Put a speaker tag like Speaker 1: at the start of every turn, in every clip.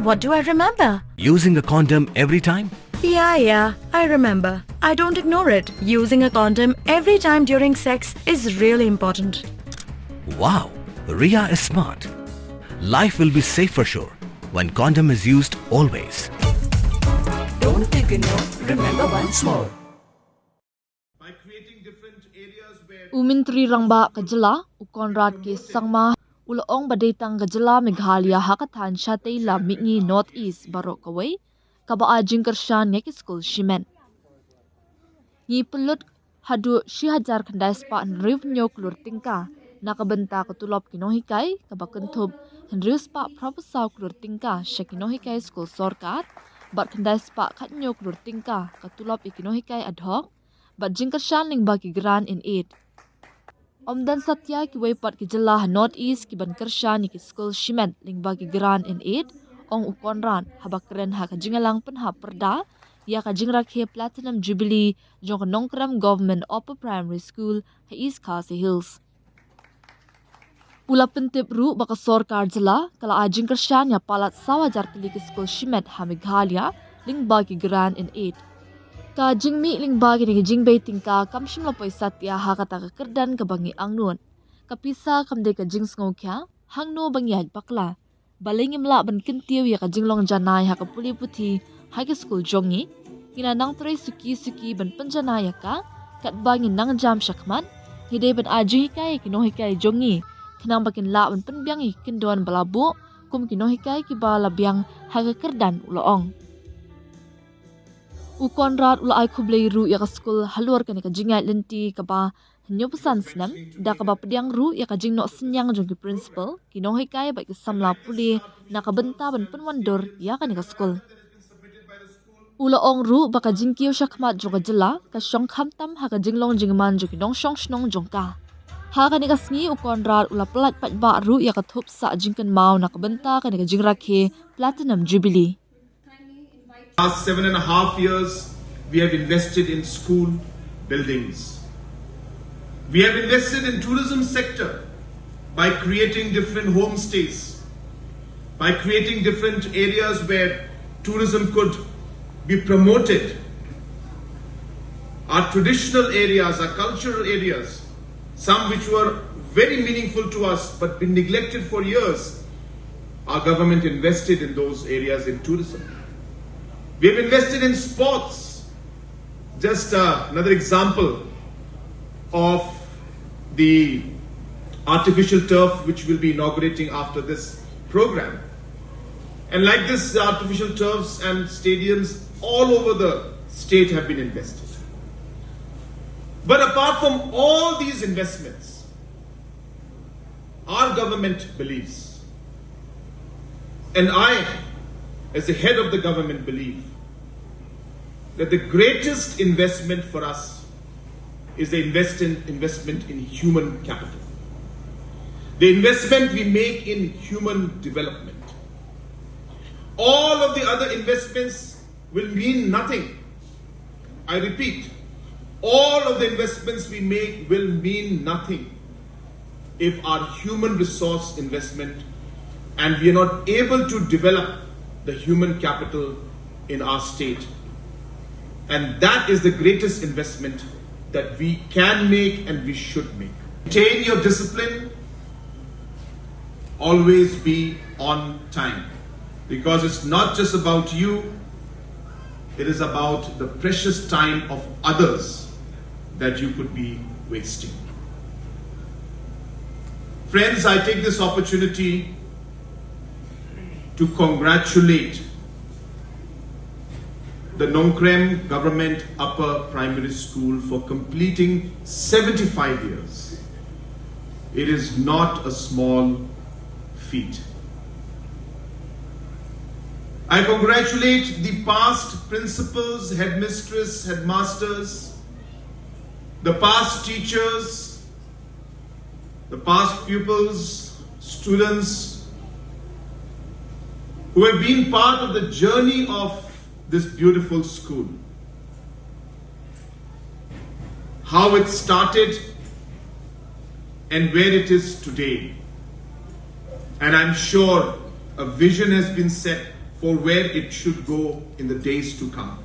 Speaker 1: What do I remember?
Speaker 2: Using a condom every time?
Speaker 1: Yeah, I remember. I don't ignore it. Using a condom every time during sex is really important.
Speaker 2: Wow, Ria is smart. Life will be safe for sure when condom is used always.
Speaker 1: Don't ignore, remember once more.
Speaker 3: By creating different areas where
Speaker 4: Umintri rangba kajala ukonrat ke sangma ulong badetang kajala Meghalaya hakathan shatei la mingi northeast barok away kaba ajing kyrshan ngeki skul shimet. Ngi pelut hadu shihajar kandai spa nriv nyok lur tingka nakabenta katulop kinohikai kaba kentup henrius spa proposal lur tingka shakinohikai skul Sorkar bat kandai spa kat nyok lur tingka katulop ikinohikai ad hoc bat jing kyrshan ling bagi gran in 8. Omdan Satya ki waypat ki jala North East ki ban kyrshan ki skul shimet ling bagi gran in 8 ong ukonran habakren ha kajingalang penha perda ya kajingrakhe platinum jubilee jong nongkram government upper primary school ha East Khasi Hills. Pula pentip ru baka Sorkar jala kala ajing kyrshan ya palat sawajar kili ki skul shimet ha Meghalaya ling bagi gran in 8. Ka jingmi ling bagi ni jingbay tingka kamshim lapoy satya ha kata kerdan ka bangi angnon. Kapisa kamde ka jing ngokya hangno bangi had bakla. Balingim la ban kintiw ya ka jinglong janay ha ka puli puti ha ka school jongi. Kina nang tray suki ban panjanaya ka kat bangi nang jam shakman. Hide ban aji hikay kinohikay jongi. Kinang bakin la ban panbiyangi kindon balabu kum kinohikay kiba labyang ha ka kerdan uloong. Ukonrat ula ay kublay ru ya ka skul halur ka ni ka jingay lenti ka ba hanyo pesan senam da ka ba pediang ru ya ka jing no senyang jong ki principal kinohi kay ba ki samla puli na ka benta ban penwandor ya ka ni ka skul. Ula ong ru ba ka jing kiyo shakmat jong ka jela ka syong khamtam ha ka jinglong jingman jong ki nong syong shnong jong ka. Ha ka ni ka sngi ukonrat ula pelat pat ba ru ya ka thup sa jingkan mau na ka benta ka ni ka jingrakhe platinum jubilee.
Speaker 3: last 7.5 years, we have invested in school buildings. We have invested in tourism sector by creating different homestays, by creating different areas where tourism could be promoted. Our traditional areas, our cultural areas, some which were very meaningful to us but been neglected for years, our government invested in those areas in tourism. We have invested in sports. Just another example of the artificial turf which we'll be inaugurating after this program. And like this, the artificial turfs and stadiums all over the state have been invested. But apart from all these investments, our government believes, and I, as the head of the government, believe that the greatest investment for us is the investment in human capital. The investment we make in human development. All of the other investments will mean nothing. I repeat, all of the investments we make will mean nothing if our human resource investment and we are not able to develop the human capital in our state. And that is the greatest investment that we can make and we should make. Maintain your discipline, always be on time. Because it's not just about you, it is about the precious time of others that you could be wasting. Friends, I take this opportunity to congratulate the Nongkrem Government Upper Primary School for completing 75 years. It is not a small feat. I congratulate the past principals, headmistress, headmasters, the past teachers, the past pupils, students who have been part of the journey of this beautiful school. How it started and where it is today. And I'm sure a vision has been set for where it should go in the days to come.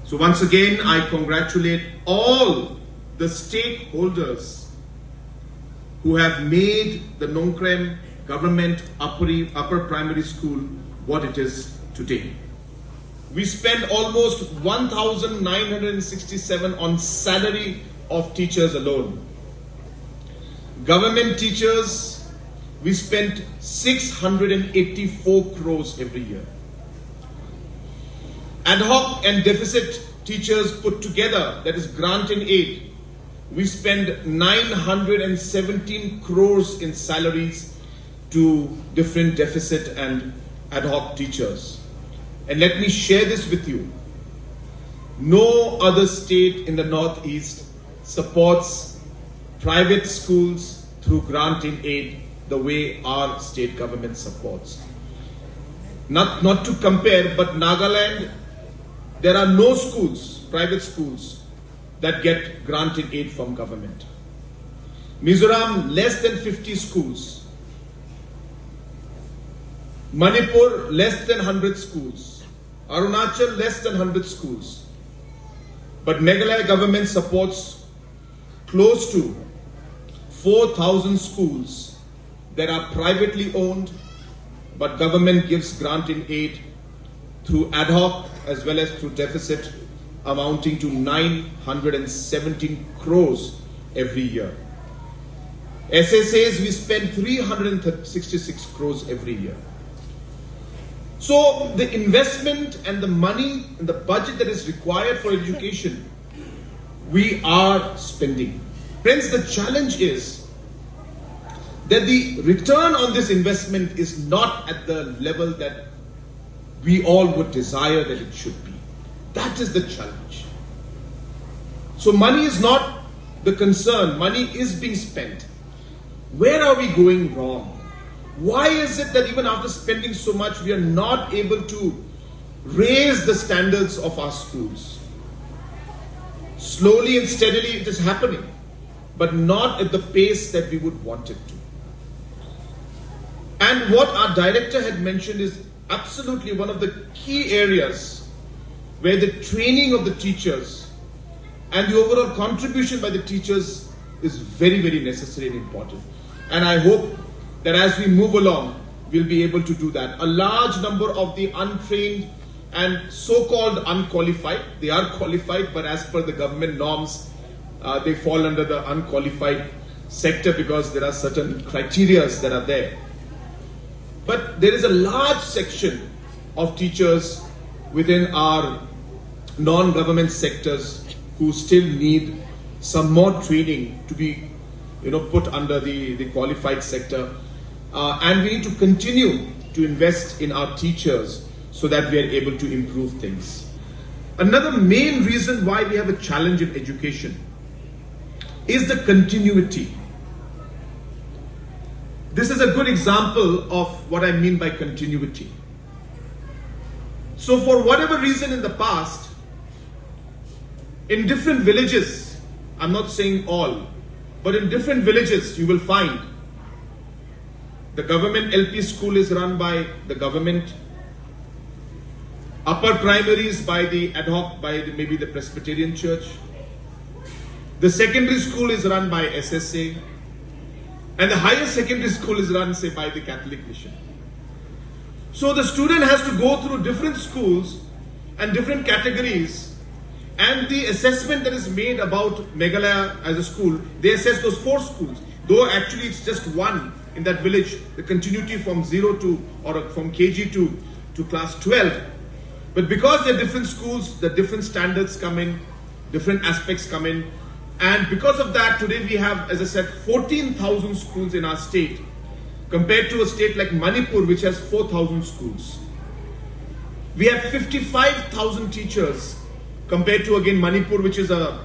Speaker 3: So once again, I congratulate all the stakeholders who have made the Nongkrem Government Upper Primary School what it is today. We spend almost 1,967 on salary of teachers alone. Government teachers, we spent 684 crores every year. Ad hoc and deficit teachers put together, that is grant and aid, we spend 917 crores in salaries to different deficit and ad hoc teachers. And let me share this with you. No other state in the Northeast supports private schools through grant and aid the way our state government supports. Not to compare, but Nagaland, there are no schools, private schools, that get grant and aid from government. Mizoram, less than 50 schools. Manipur, less than 100 schools. Arunachal, less than 100 schools. But Meghalaya government supports close to 4,000 schools that are privately owned, but government gives grant and aid through ad hoc as well as through deficit, amounting to 917 crores every year. SSAs, we spend 366 crores every year. So the investment and the money and the budget that is required for education, we are spending. Friends, the challenge is that the return on this investment is not at the level that we all would desire that it should be. That is the challenge. So money is not the concern. Money is being spent. Where are we going wrong? Why is it that even after spending so much, we are not able to raise the standards of our schools? Slowly and steadily it is happening, but not at the pace that we would want it to. And what our director had mentioned is absolutely one of the key areas where the training of the teachers and the overall contribution by the teachers is very, very necessary and important. And I hope that as we move along, we'll be able to do that. A large number of the untrained and so-called unqualified, they are qualified, but as per the government norms, they fall under the unqualified sector because there are certain criteria that are there. But there is a large section of teachers within our non-government sectors who still need some more training to be put under the qualified sector. And we need to continue to invest in our teachers so that we are able to improve things. Another main reason why we have a challenge in education is the continuity. This is a good example of what I mean by continuity. So for whatever reason in the past, in different villages, I'm not saying all, but in different villages you will find the government LP school is run by the government, upper primaries by the ad hoc, by maybe the Presbyterian church, the secondary school is run by SSA, and the higher secondary school is run, say, by the Catholic mission. So the student has to go through different schools and different categories, and the assessment that is made about Meghalaya as a school, they assess those 4 schools, though actually it's just one in that village, the continuity from 0 to, or from KG to class 12. But because they're different schools, the different standards come in, different aspects come in, and because of that, today we have, as I said, 14,000 schools in our state, compared to a state like Manipur, which has 4,000 schools. We have 55,000 teachers, compared to, again, Manipur, which is a,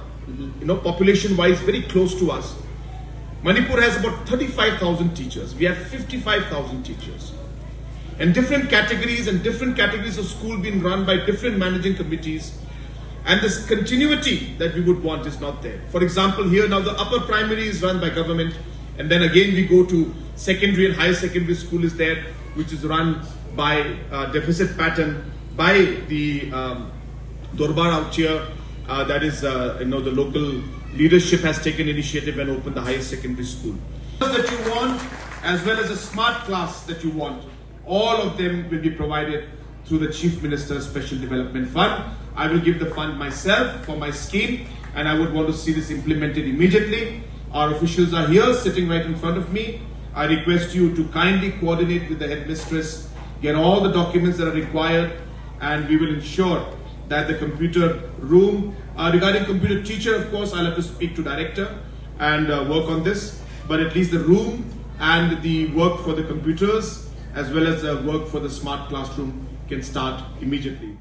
Speaker 3: population-wise very close to us. Manipur has about 35,000 teachers. We have 55,000 teachers. And different categories of school being run by different managing committees. And this continuity that we would want is not there. For example, here now the upper primary is run by government, and then again we go to secondary and higher secondary school is there. which is run by deficit pattern by the Dorbar out here. That is, the local leadership has taken initiative and opened the highest secondary school. That you want, as well as a smart class that you want, all of them will be provided through the Chief Minister's Special Development Fund. I will give the fund myself for my scheme, and I would want to see this implemented immediately. Our officials are here sitting right in front of me. I request you to kindly coordinate with the headmistress, get all the documents that are required, and we will ensure that the computer room, regarding computer teacher, of course, I'll have to speak to director and work on this, but at least the room and the work for the computers, as well as the work for the smart classroom, can start immediately.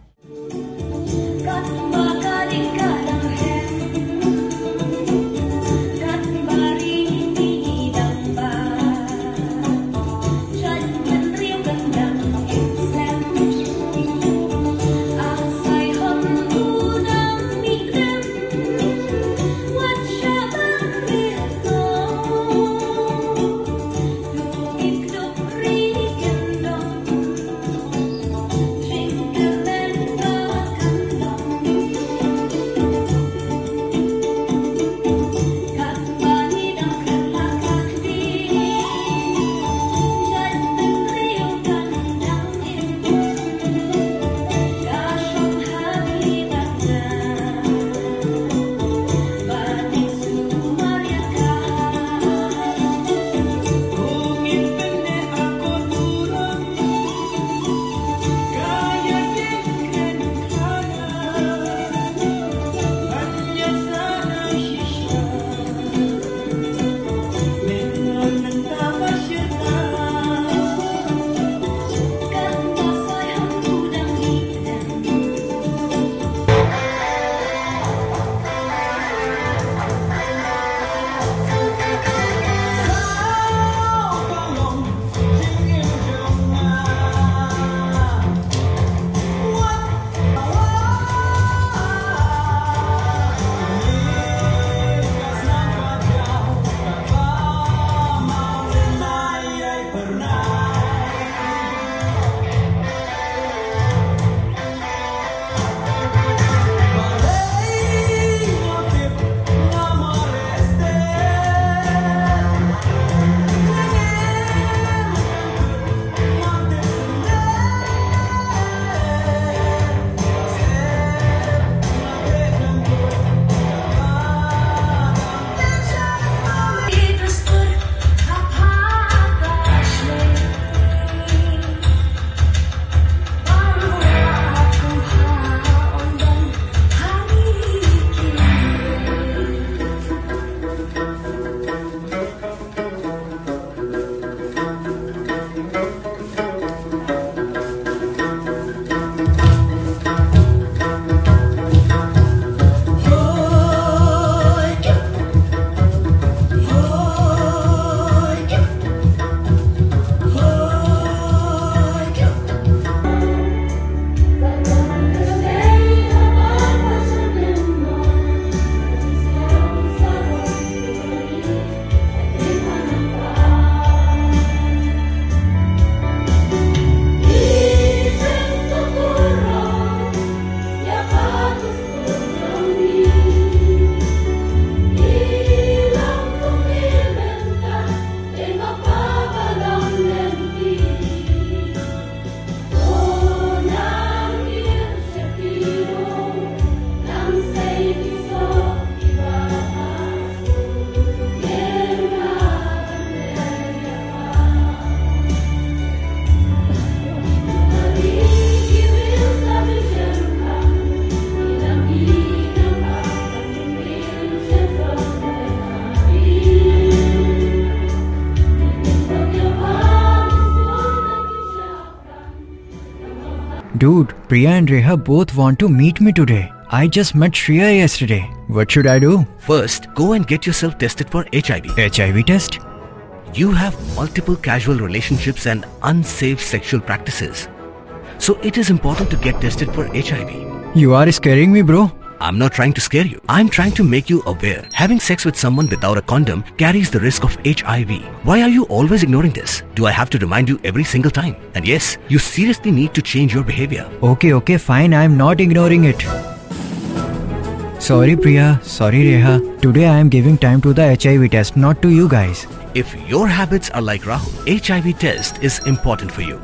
Speaker 5: Dude, Priya and Reha both want to meet me today. I just met Shreya yesterday. What should I do?
Speaker 2: First, go and get yourself tested for HIV.
Speaker 5: HIV test?
Speaker 2: You have multiple casual relationships and unsafe sexual practices. So it is important to get tested for HIV.
Speaker 5: You are scaring me, bro.
Speaker 2: I'm not trying to scare you. I'm trying to make you aware. Having sex with someone without a condom carries the risk of HIV. Why are you always ignoring this? Do I have to remind you every single time? And yes, you seriously need to change your behavior.
Speaker 5: Okay, fine. I'm not ignoring it. Sorry Priya, sorry Reha. Today I am giving time to the HIV test, not to you guys.
Speaker 2: If your habits are like Rahul, HIV test is important for you.